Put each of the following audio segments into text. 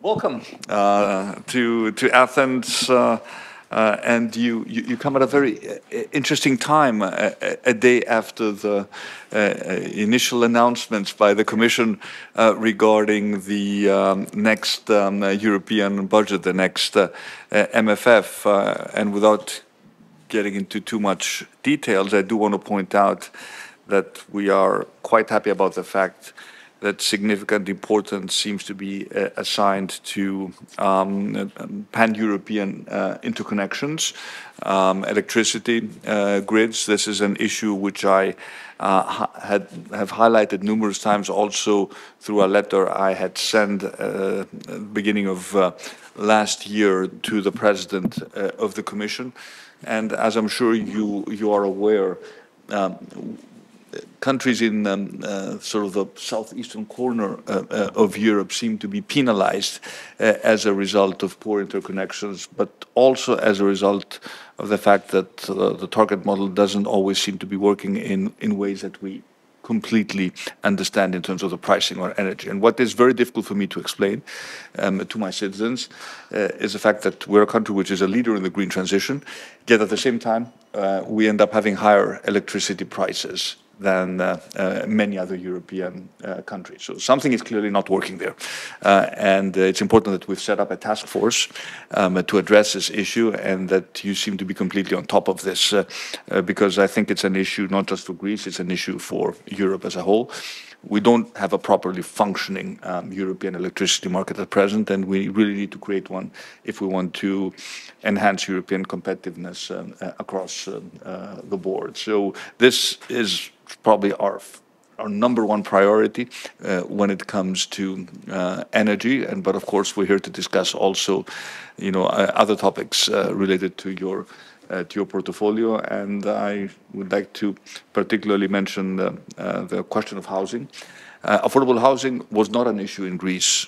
Welcome to Athens, and you come at a very interesting time, a day after the initial announcements by the Commission regarding the next European budget, the next MFF, and without getting into too much details, I do want to point out that we are quite happy about the fact that significant importance seems to be assigned to pan-European interconnections, electricity grids. This is an issue which I have highlighted numerous times also through a letter I had sent beginning of last year to the President of the Commission. And as I'm sure you are aware, countries in sort of the southeastern corner of Europe seem to be penalized as a result of poor interconnections, but also as a result of the fact that the target model doesn't always seem to be working in ways that we completely understand in terms of the pricing of energy. And what is very difficult for me to explain to my citizens is the fact that we're a country which is a leader in the green transition, yet at the same time we end up having higher electricity prices than many other European countries. So something is clearly not working there. And it's important that we've set up a task force to address this issue, and that you seem to be completely on top of this, because I think it's an issue not just for Greece, it's an issue for Europe as a whole. We don't have a properly functioning European electricity market at present, and we really need to create one if we want to enhance European competitiveness across the board. So this is probably our number one priority when it comes to energy. But of course, we're here to discuss also, other topics related to your portfolio. And I would like to particularly mention the question of housing. Affordable housing was not an issue in Greece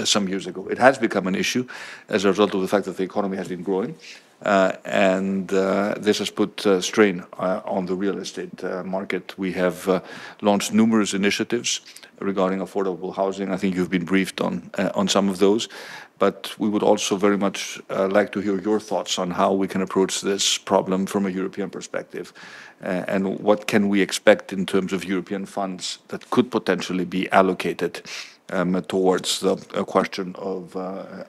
some years ago. It has become an issue as a result of the fact that the economy has been growing. And this has put strain on the real estate market. We have launched numerous initiatives regarding affordable housing. I think you've been briefed on some of those. But we would also very much like to hear your thoughts on how we can approach this problem from a European perspective, and what can we expect in terms of European funds that could potentially be allocated towards the question of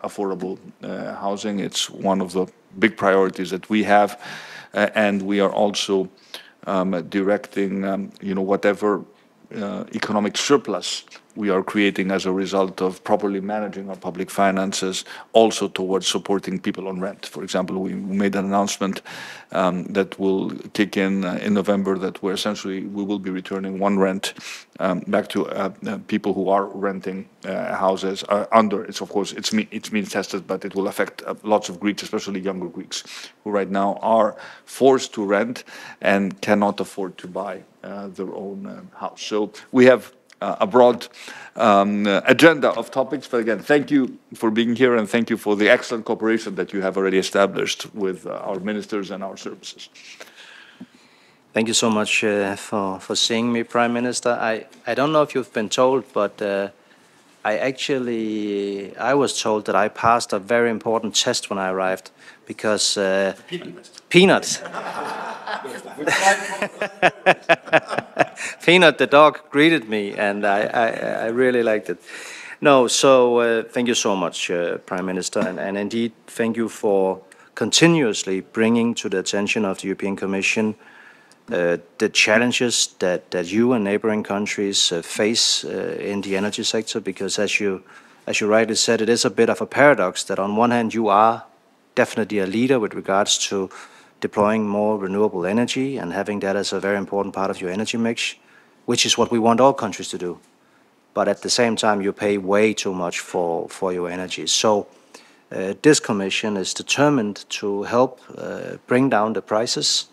affordable housing. It's one of the big priorities that we have, and we are also directing, whatever economic surplus we are creating as a result of properly managing our public finances, also towards supporting people on rent. For example, we made an announcement that will kick in November, that we will be returning one rent back to people who are renting houses under. It's, of course, it's means tested, but it will affect lots of Greeks, especially younger Greeks, who right now are forced to rent and cannot afford to buy their own house. So we have a broad agenda of topics. But again, thank you for being here, and thank you for the excellent cooperation that you have already established with our ministers and our services. Thank you so much for seeing me, Prime Minister. I don't know if you've been told, but I was told that I passed a very important test when I arrived, because Peanut. Peanut, the dog, greeted me, and I really liked it. No, so thank you so much, Prime Minister, and indeed thank you for continuously bringing to the attention of the European Commission the challenges that you and neighboring countries face in the energy sector, because as you rightly said, it is a bit of a paradox that on one hand you are definitely a leader with regards to deploying more renewable energy and having that as a very important part of your energy mix, which is what we want all countries to do. But at the same time, you pay way too much for your energy. So this Commission is determined to help bring down the prices.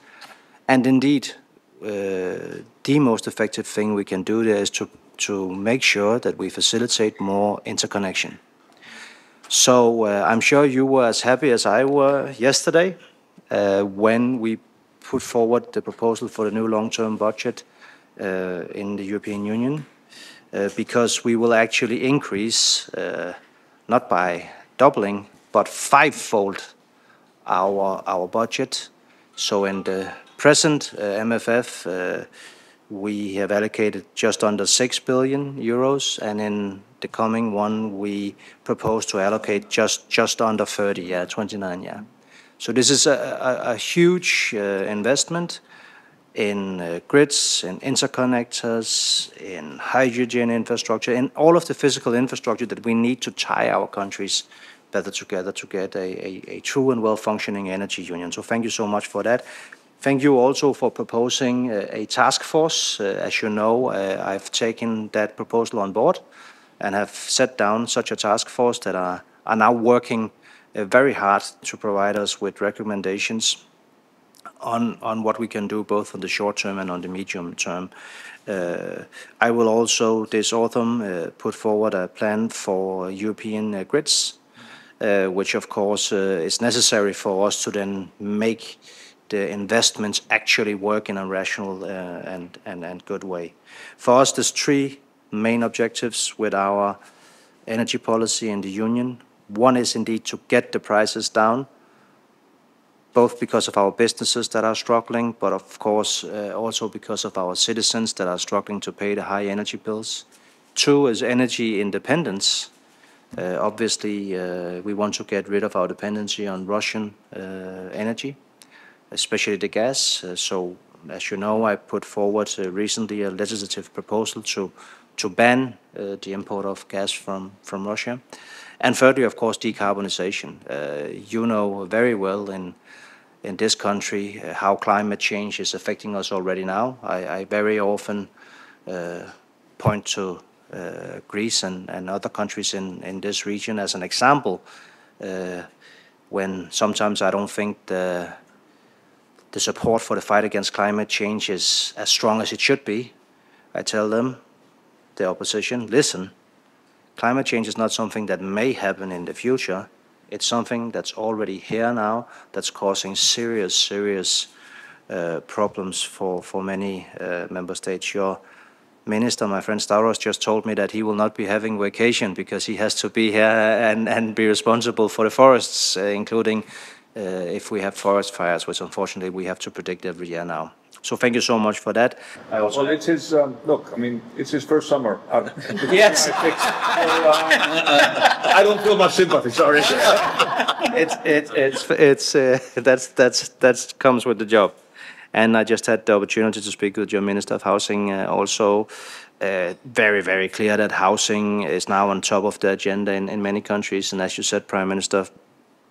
And indeed, the most effective thing we can do there is to make sure that we facilitate more interconnection. So I'm sure you were as happy as I were yesterday when we put forward the proposal for the new long-term budget in the European Union. because we will actually increase, not by doubling, but fivefold our budget. So in the present MFF, we have allocated just under 6 billion euros, and in the coming one, we propose to allocate just under 30, 29, yeah. So this is a huge investment in grids, in interconnectors, in hydrogen infrastructure, in all of the physical infrastructure that we need to tie our countries better together to get a true and well-functioning energy union. So thank you so much for that. Thank you also for proposing a task force. As you know, I've taken that proposal on board and have set down such a task force that are now working very hard to provide us with recommendations on what we can do both on the short term and on the medium term. I will also this autumn put forward a plan for European grids, which of course is necessary for us to then make the investments actually work in a rational and good way. For us, there's three main objectives with our energy policy in the Union. One is indeed to get the prices down, both because of our businesses that are struggling, but of course also because of our citizens that are struggling to pay the high energy bills. Two is energy independence. Obviously, we want to get rid of our dependency on Russian energy, especially the gas. So, as you know, I put forward recently a legislative proposal to ban the import of gas from Russia. And thirdly, of course, decarbonization. You know very well in this country how climate change is affecting us already now. I very often point to Greece and other countries in this region as an example, when sometimes I don't think the support for the fight against climate change is as strong as it should be. I tell them, the opposition, listen, climate change is not something that may happen in the future. It's something that's already here now, that's causing serious problems for many member states. Your minister, my friend Stavros, just told me that he will not be having vacation because he has to be here and be responsible for the forests, including if we have forest fires, which unfortunately we have to predict every year now. So thank you so much for that. Well, it's his, look, I mean, it's his first summer. Yes. I don't feel much sympathy, sorry. That comes with the job. And I just had the opportunity to speak with your Minister of Housing also. Very clear that housing is now on top of the agenda in many countries. And as you said, Prime Minister,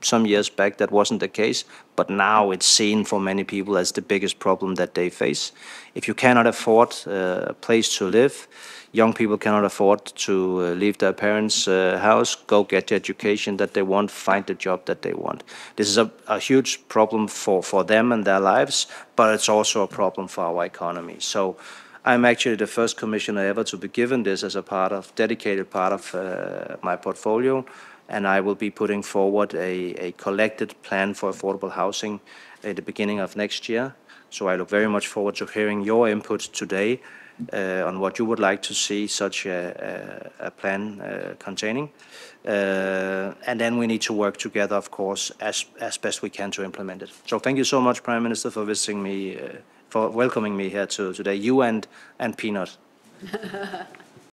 some years back that wasn't the case, but now it's seen for many people as the biggest problem that they face. If you cannot afford a place to live, young people cannot afford to leave their parents' house, go get the education that they want, find the job that they want. This is a huge problem for them and their lives, but it's also a problem for our economy. So I'm actually the first commissioner ever to be given this as a dedicated part of my portfolio. And I will be putting forward a collected plan for affordable housing at the beginning of next year. So I look very much forward to hearing your input today on what you would like to see such a plan containing. And then we need to work together, of course, as best we can to implement it. So thank you so much, Prime Minister, for visiting me, for welcoming me here today, you and Peanut.